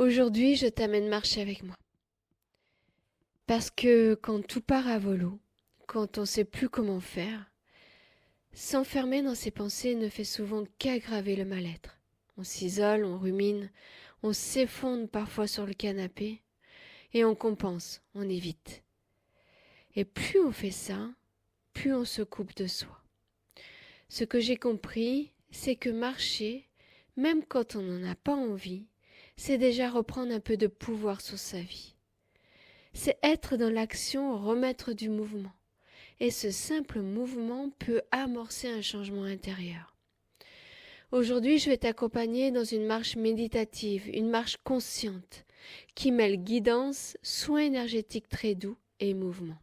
Aujourd'hui, je t'amène marcher avec moi. Parce que quand tout part à volo, quand on ne sait plus comment faire, s'enfermer dans ses pensées ne fait souvent qu'aggraver le mal-être. On s'isole, on rumine, on s'effondre parfois sur le canapé et on compense, on évite. Et plus on fait ça, plus on se coupe de soi. Ce que j'ai compris, c'est que marcher, même quand on n'en a pas envie, c'est déjà reprendre un peu de pouvoir sur sa vie. C'est être dans l'action, remettre du mouvement. Et ce simple mouvement peut amorcer un changement intérieur. Aujourd'hui, je vais t'accompagner dans une marche méditative, une marche consciente, qui mêle guidance, soin énergétique très doux et mouvement.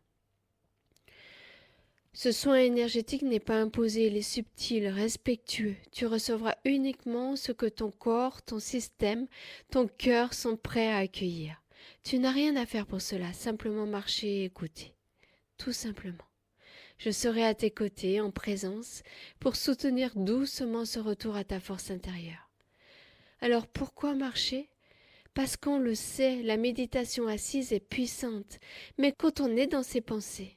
Ce soin énergétique n'est pas imposé, il est subtil, respectueux. Tu recevras uniquement ce que ton corps, ton système, ton cœur sont prêts à accueillir. Tu n'as rien à faire pour cela, simplement marcher et écouter. Tout simplement. Je serai à tes côtés, en présence, pour soutenir doucement ce retour à ta force intérieure. Alors pourquoi marcher? Parce qu'on le sait, la méditation assise est puissante, mais quand on est dans ses pensées,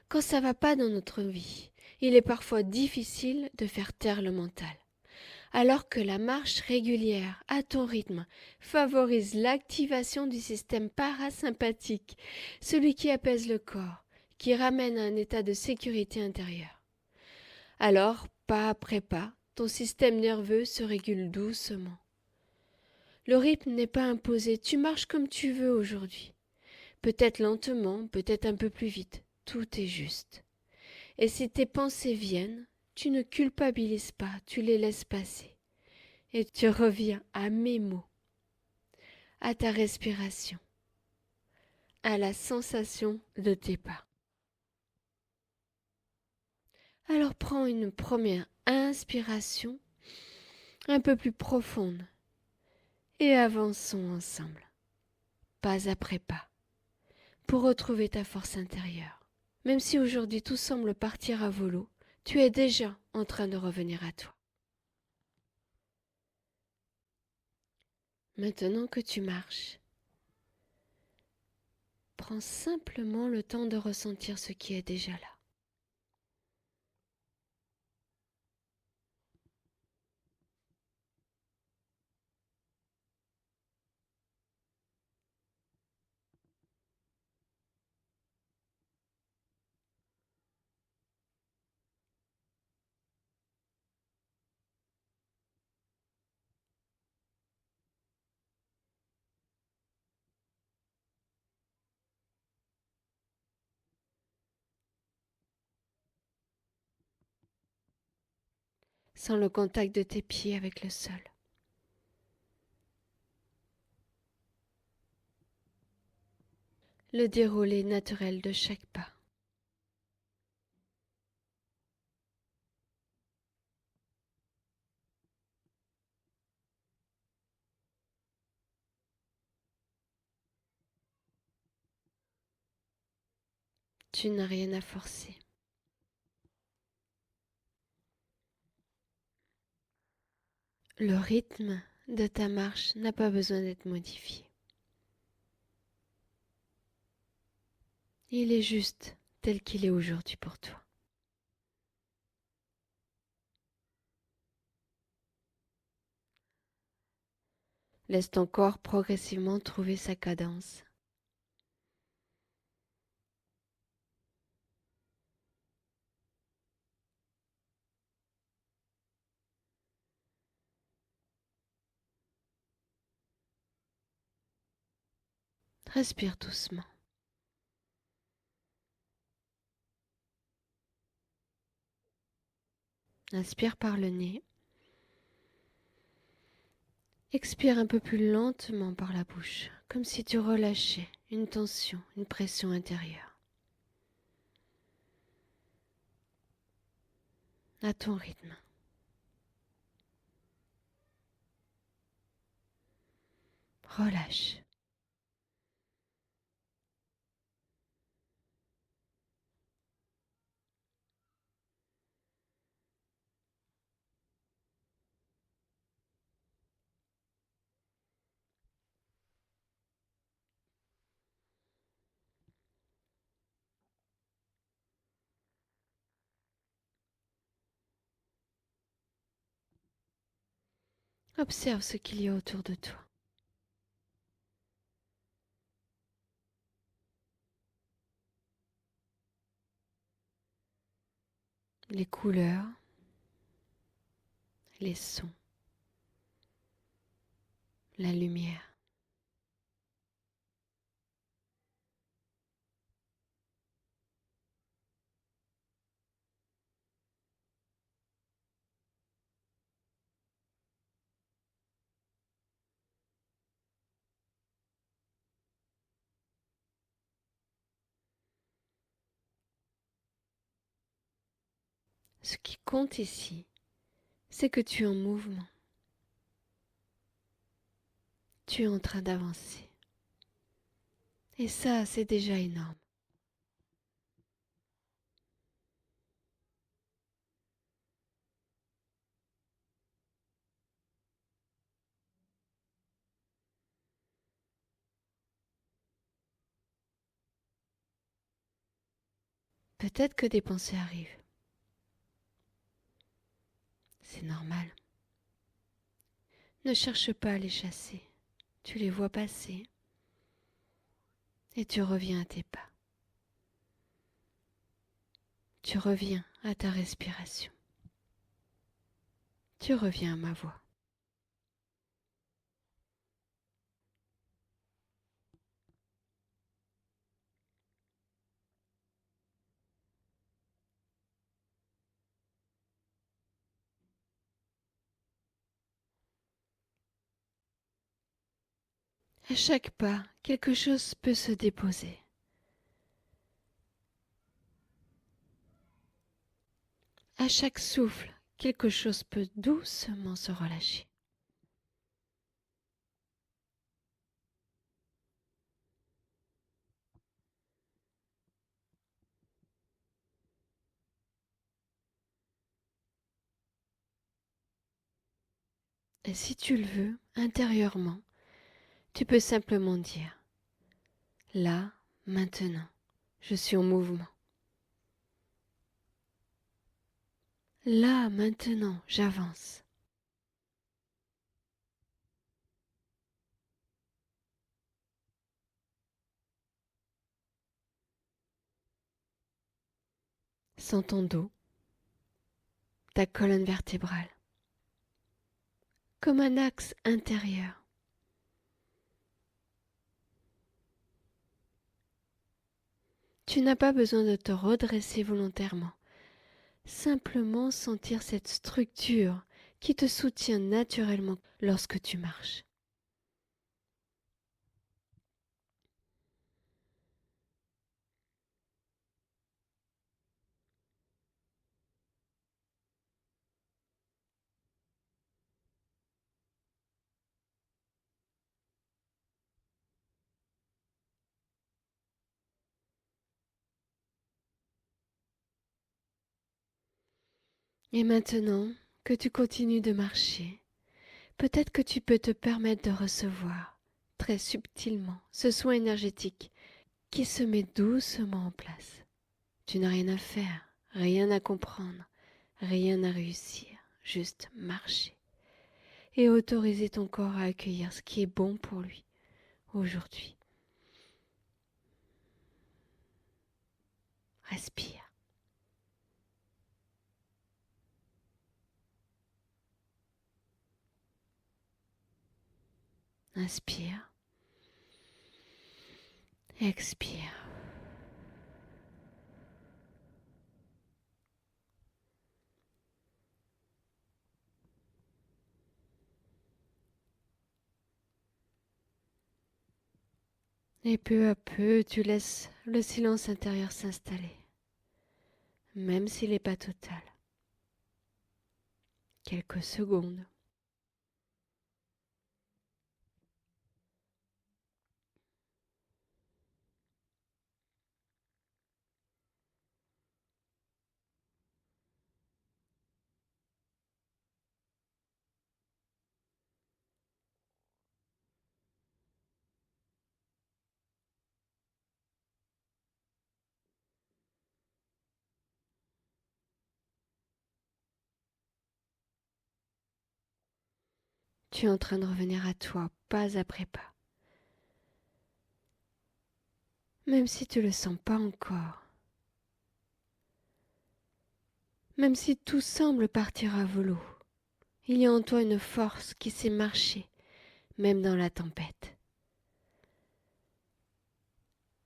quand ça va pas dans notre vie, il est parfois difficile de faire taire le mental. Alors que la marche régulière, à ton rythme, favorise l'activation du système parasympathique, celui qui apaise le corps, qui ramène à un état de sécurité intérieure. Alors, pas après pas, ton système nerveux se régule doucement. Le rythme n'est pas imposé, tu marches comme tu veux aujourd'hui. Peut-être lentement, peut-être un peu plus vite, tout est juste. Et si tes pensées viennent, tu ne culpabilises pas, tu les laisses passer. Et tu reviens à mes mots, à ta respiration, à la sensation de tes pas. Alors prends une première inspiration un peu plus profonde et avançons ensemble, pas après pas, pour retrouver ta force intérieure. Même si aujourd'hui tout semble partir à volo, tu es déjà en train de revenir à toi. Maintenant que tu marches, prends simplement le temps de ressentir ce qui est déjà là. Sans le contact de tes pieds avec le sol. Le déroulé naturel de chaque pas. Tu n'as rien à forcer. Le rythme de ta marche n'a pas besoin d'être modifié. Il est juste tel qu'il est aujourd'hui pour toi. Laisse ton corps progressivement trouver sa cadence. Respire doucement. Inspire par le nez. Expire un peu plus lentement par la bouche, comme si tu relâchais une tension, une pression intérieure. À ton rythme. Relâche. Observe ce qu'il y a autour de toi. Les couleurs, les sons, la lumière. Ce qui compte ici, c'est que tu es en mouvement. Tu es en train d'avancer. Et ça, c'est déjà énorme. Peut-être que des pensées arrivent. C'est normal. Ne cherche pas à les chasser. Tu les vois passer et tu reviens à tes pas. Tu reviens à ta respiration. Tu reviens à ma voix. À chaque pas, quelque chose peut se déposer. À chaque souffle, quelque chose peut doucement se relâcher. Et si tu le veux, intérieurement, tu peux simplement dire, là, maintenant, je suis en mouvement. Là, maintenant, j'avance. Sens ton dos, ta colonne vertébrale, comme un axe intérieur. Tu n'as pas besoin de te redresser volontairement. Simplement sentir cette structure qui te soutient naturellement lorsque tu marches. Et maintenant que tu continues de marcher, peut-être que tu peux te permettre de recevoir très subtilement ce soin énergétique qui se met doucement en place. Tu n'as rien à faire, rien à comprendre, rien à réussir, juste marcher et autoriser ton corps à accueillir ce qui est bon pour lui aujourd'hui. Respire. Inspire. Expire. Et peu à peu, tu laisses le silence intérieur s'installer, même s'il n'est pas total. Quelques secondes. Tu es en train de revenir à toi, pas après pas. Même si tu le sens pas encore. Même si tout semble partir à volo, il y a en toi une force qui sait marcher, même dans la tempête.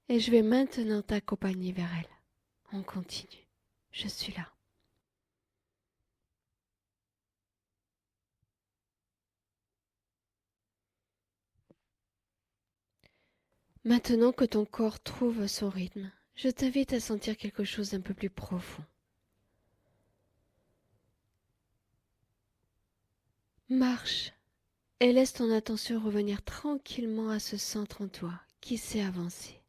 Et je vais maintenant t'accompagner vers elle. On continue. Je suis là. Maintenant que ton corps trouve son rythme, je t'invite à sentir quelque chose d'un peu plus profond. Marche et laisse ton attention revenir tranquillement à ce centre en toi qui sait avancer.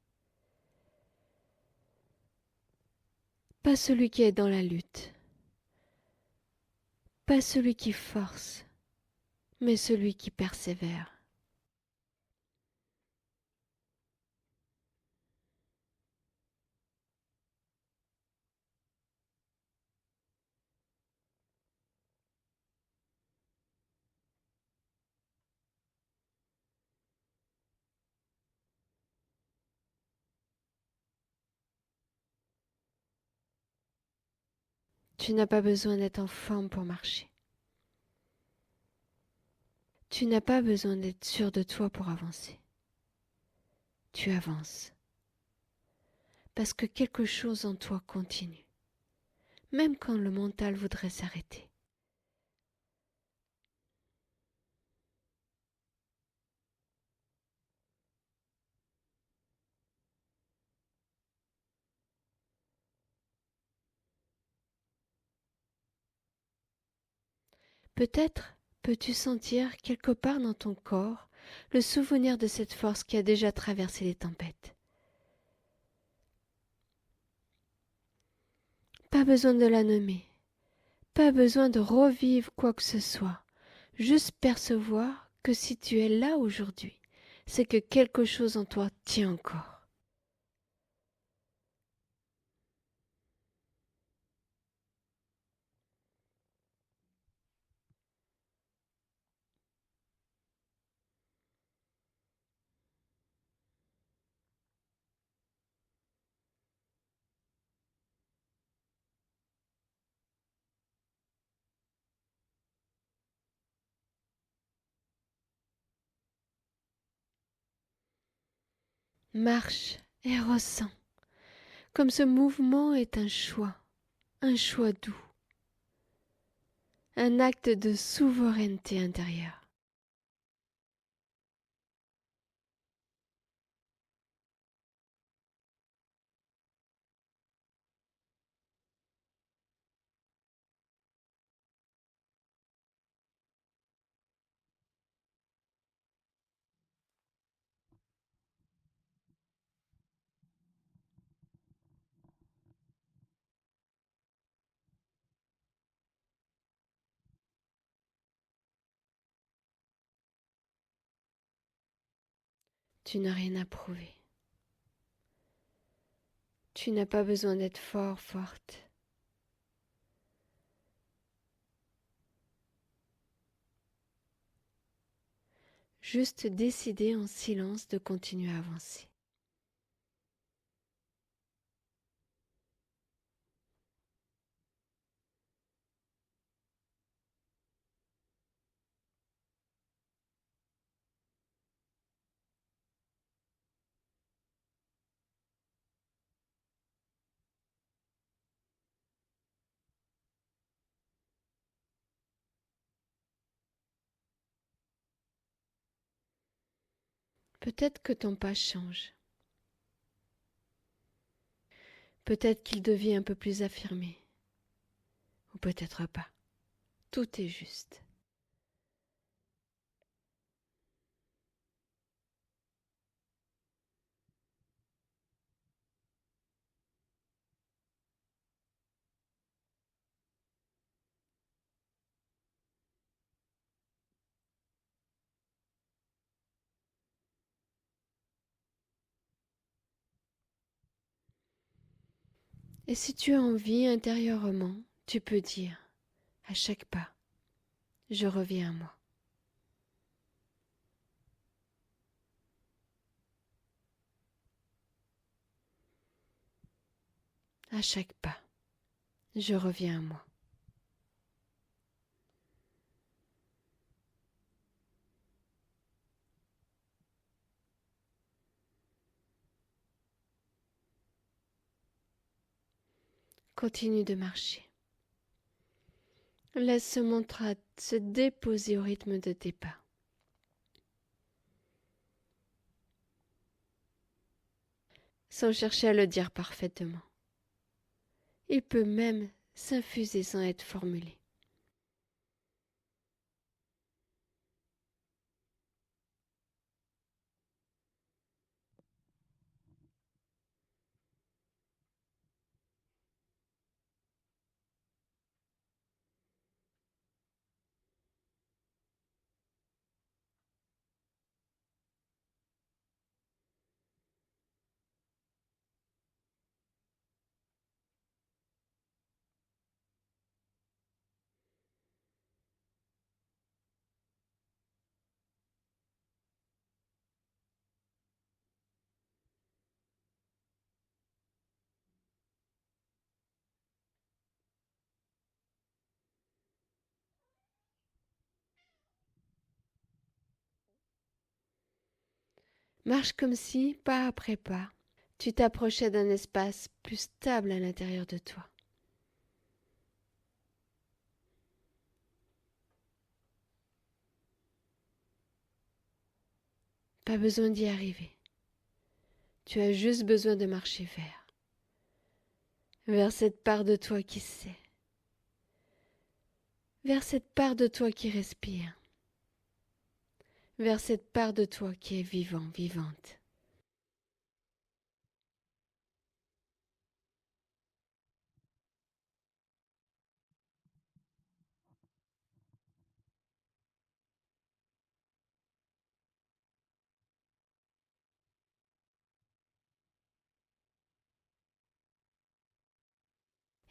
Pas celui qui est dans la lutte, pas celui qui force, mais celui qui persévère. Tu n'as pas besoin d'être en forme pour marcher. Tu n'as pas besoin d'être sûr de toi pour avancer. Tu avances parce que quelque chose en toi continue, même quand le mental voudrait s'arrêter. Peut-être peux-tu sentir quelque part dans ton corps le souvenir de cette force qui a déjà traversé les tempêtes. Pas besoin de la nommer, pas besoin de revivre quoi que ce soit, juste percevoir que si tu es là aujourd'hui, c'est que quelque chose en toi tient encore. Marche et ressens, comme ce mouvement est un choix doux, un acte de souveraineté intérieure. Tu n'as rien à prouver. Tu n'as pas besoin d'être fort, forte. Juste décider en silence de continuer à avancer. Peut-être que ton pas change. Peut-être qu'il devient un peu plus affirmé. Ou peut-être pas. Tout est juste. Et si tu as envie intérieurement, tu peux dire, à chaque pas, je reviens à moi. À chaque pas, je reviens à moi. Continue de marcher. Laisse ce mantra se déposer au rythme de tes pas. Sans chercher à le dire parfaitement. Il peut même s'infuser sans être formulé. Marche comme si, pas après pas, tu t'approchais d'un espace plus stable à l'intérieur de toi. Pas besoin d'y arriver. Tu as juste besoin de marcher vers cette part de toi qui sait, vers cette part de toi qui respire, vers cette part de toi qui est vivant, vivante.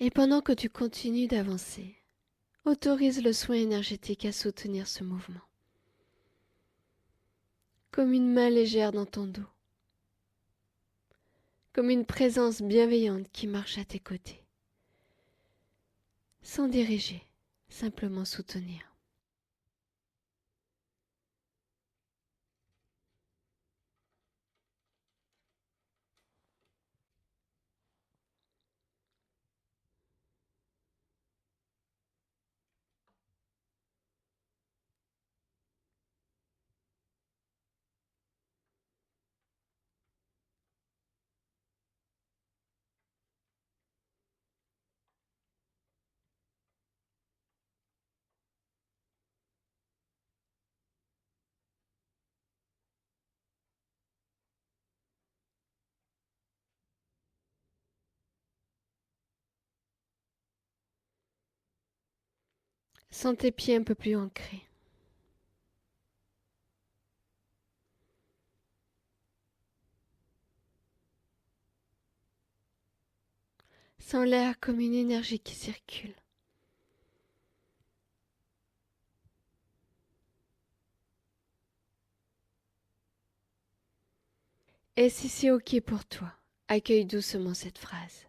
Et pendant que tu continues d'avancer, autorise le soin énergétique à soutenir ce mouvement, comme une main légère dans ton dos, comme une présence bienveillante qui marche à tes côtés, sans diriger, simplement soutenir. Sens tes pieds un peu plus ancrés. Sens l'air comme une énergie qui circule. Et si c'est ok pour toi, accueille doucement cette phrase.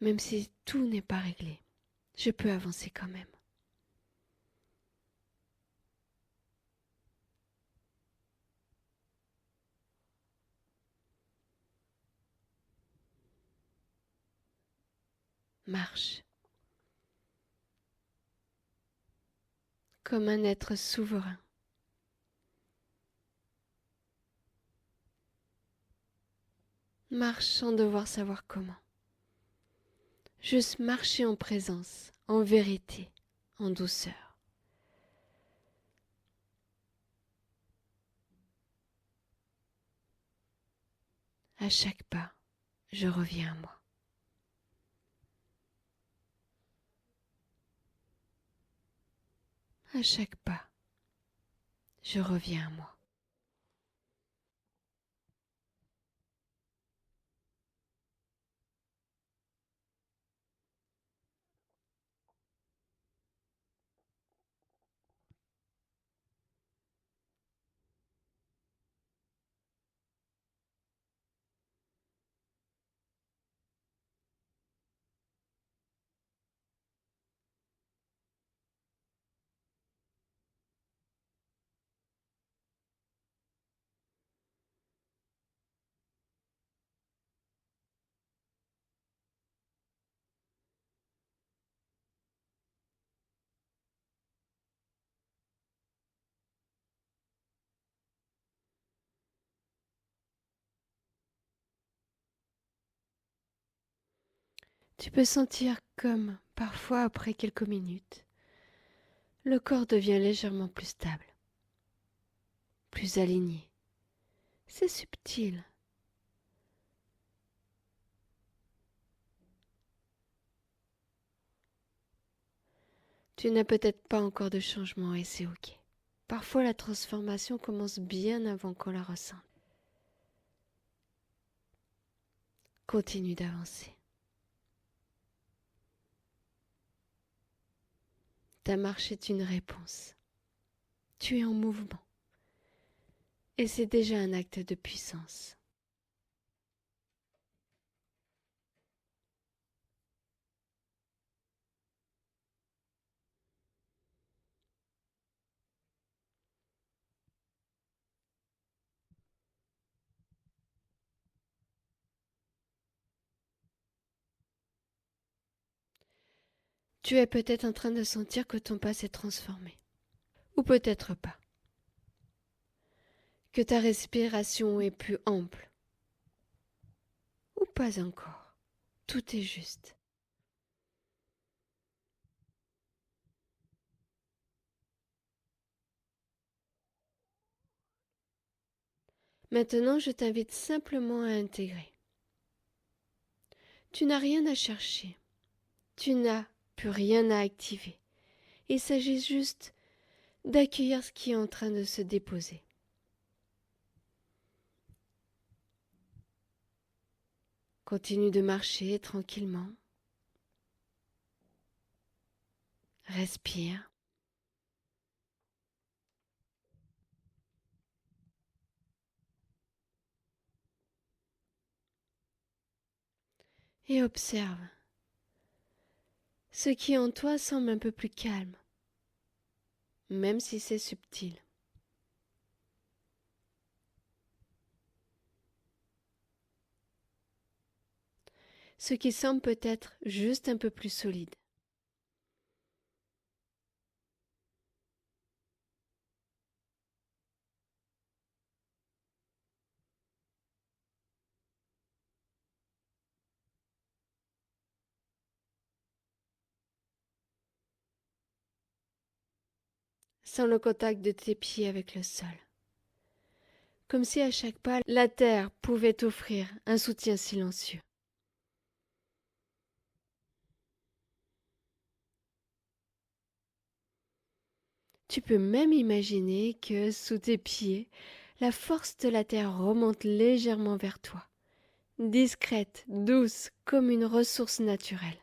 Même si tout n'est pas réglé, je peux avancer quand même. Marche comme un être souverain. Marche sans devoir savoir comment. Juste marcher en présence, en vérité, en douceur. À chaque pas, je reviens à moi. À chaque pas, je reviens à moi. Tu peux sentir comme, parfois après quelques minutes, le corps devient légèrement plus stable, plus aligné. C'est subtil. Tu n'as peut-être pas encore de changement et c'est ok. Parfois la transformation commence bien avant qu'on la ressente. Continue d'avancer. Ta marche est une réponse. Tu es en mouvement. Et c'est déjà un acte de puissance. Tu es peut-être en train de sentir que ton pas s'est transformé. Ou peut-être pas. Que ta respiration est plus ample. Ou pas encore. Tout est juste. Maintenant, je t'invite simplement à intégrer. Tu n'as rien à chercher. Tu n'as plus rien à activer. Il s'agit juste d'accueillir ce qui est en train de se déposer. Continue de marcher tranquillement. Respire. Et observe. Ce qui en toi semble un peu plus calme, même si c'est subtil. Ce qui semble peut-être juste un peu plus solide. Sans le contact de tes pieds avec le sol. Comme si à chaque pas, la terre pouvait t'offrir un soutien silencieux. Tu peux même imaginer que, sous tes pieds, la force de la terre remonte légèrement vers toi, discrète, douce, comme une ressource naturelle.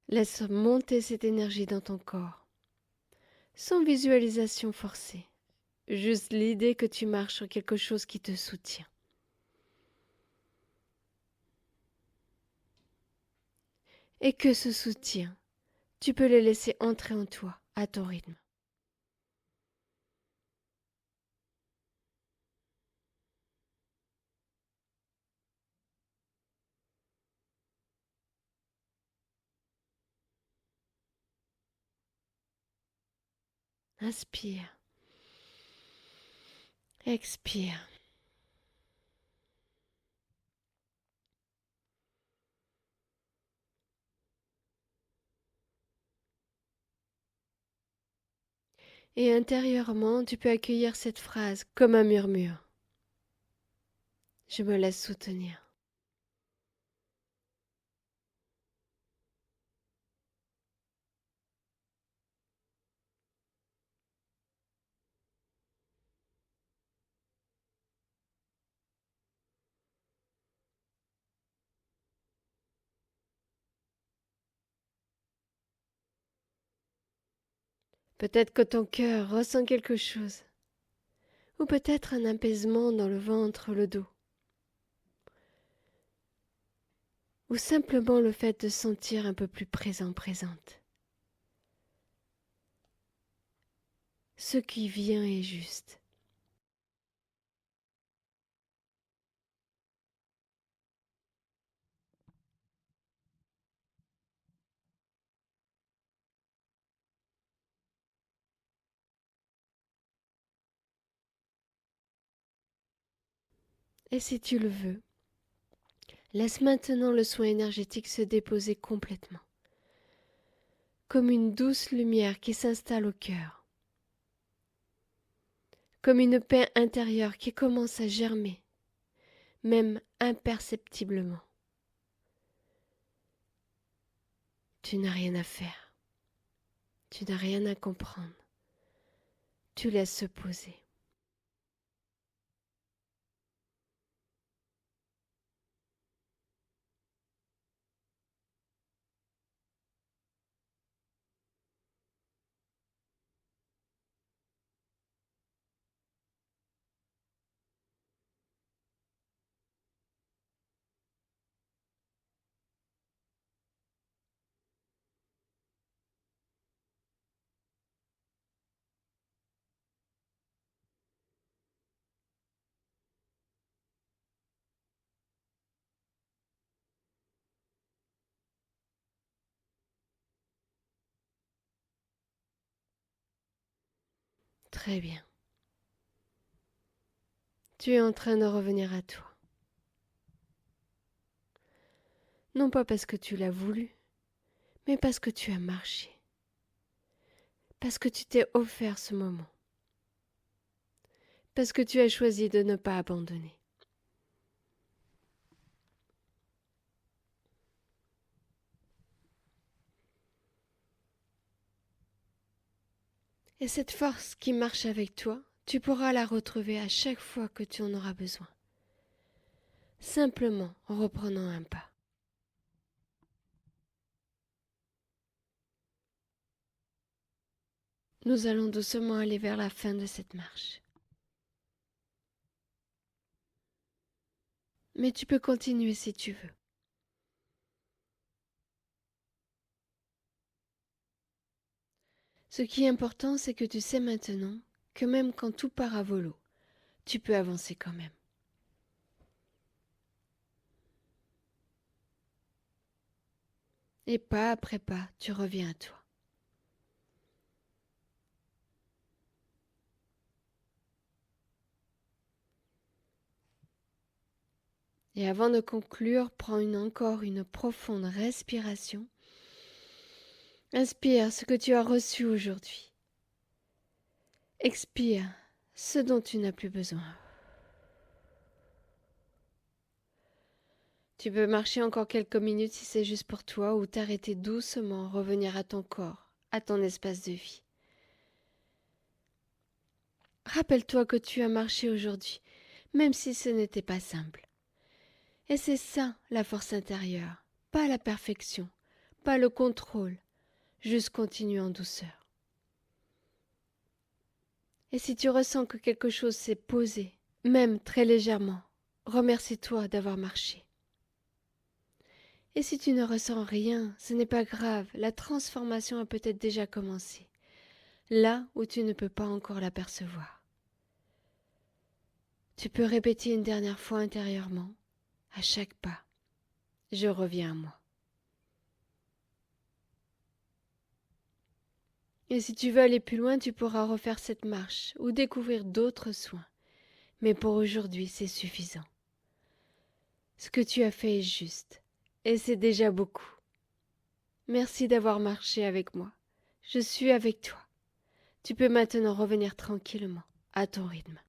Laisse monter cette énergie dans ton corps, sans visualisation forcée, juste l'idée que tu marches sur quelque chose qui te soutient. Et que ce soutien, tu peux le laisser entrer en toi, à ton rythme. Inspire. Expire. Et intérieurement, tu peux accueillir cette phrase comme un murmure. Je me laisse soutenir. Peut-être que ton cœur ressent quelque chose, ou peut-être un apaisement dans le ventre, le dos, ou simplement le fait de sentir un peu plus présent, présente. Ce qui vient est juste. Et si tu le veux, laisse maintenant le soin énergétique se déposer complètement, comme une douce lumière qui s'installe au cœur, comme une paix intérieure qui commence à germer, même imperceptiblement. Tu n'as rien à faire, tu n'as rien à comprendre, tu laisses se poser. Très bien. Tu es en train de revenir à toi. Non pas parce que tu l'as voulu, mais parce que tu as marché. Parce que tu t'es offert ce moment. Parce que tu as choisi de ne pas abandonner. Et cette force qui marche avec toi, tu pourras la retrouver à chaque fois que tu en auras besoin. Simplement en reprenant un pas. Nous allons doucement aller vers la fin de cette marche. Mais tu peux continuer si tu veux. Ce qui est important, c'est que tu sais maintenant que même quand tout part à volo, tu peux avancer quand même. Et pas après pas, tu reviens à toi. Et avant de conclure, prends encore une profonde respiration. Inspire ce que tu as reçu aujourd'hui. Expire ce dont tu n'as plus besoin. Tu peux marcher encore quelques minutes si c'est juste pour toi ou t'arrêter doucement, revenir à ton corps, à ton espace de vie. Rappelle-toi que tu as marché aujourd'hui, même si ce n'était pas simple. Et c'est ça la force intérieure, pas la perfection, pas le contrôle, juste continuer en douceur. Et si tu ressens que quelque chose s'est posé, même très légèrement, remercie-toi d'avoir marché. Et si tu ne ressens rien, ce n'est pas grave, la transformation a peut-être déjà commencé, là où tu ne peux pas encore l'apercevoir. Tu peux répéter une dernière fois intérieurement, à chaque pas, je reviens à moi. Et si tu veux aller plus loin, tu pourras refaire cette marche ou découvrir d'autres soins. Mais pour aujourd'hui, c'est suffisant. Ce que tu as fait est juste, et c'est déjà beaucoup. Merci d'avoir marché avec moi. Je suis avec toi. Tu peux maintenant revenir tranquillement, à ton rythme.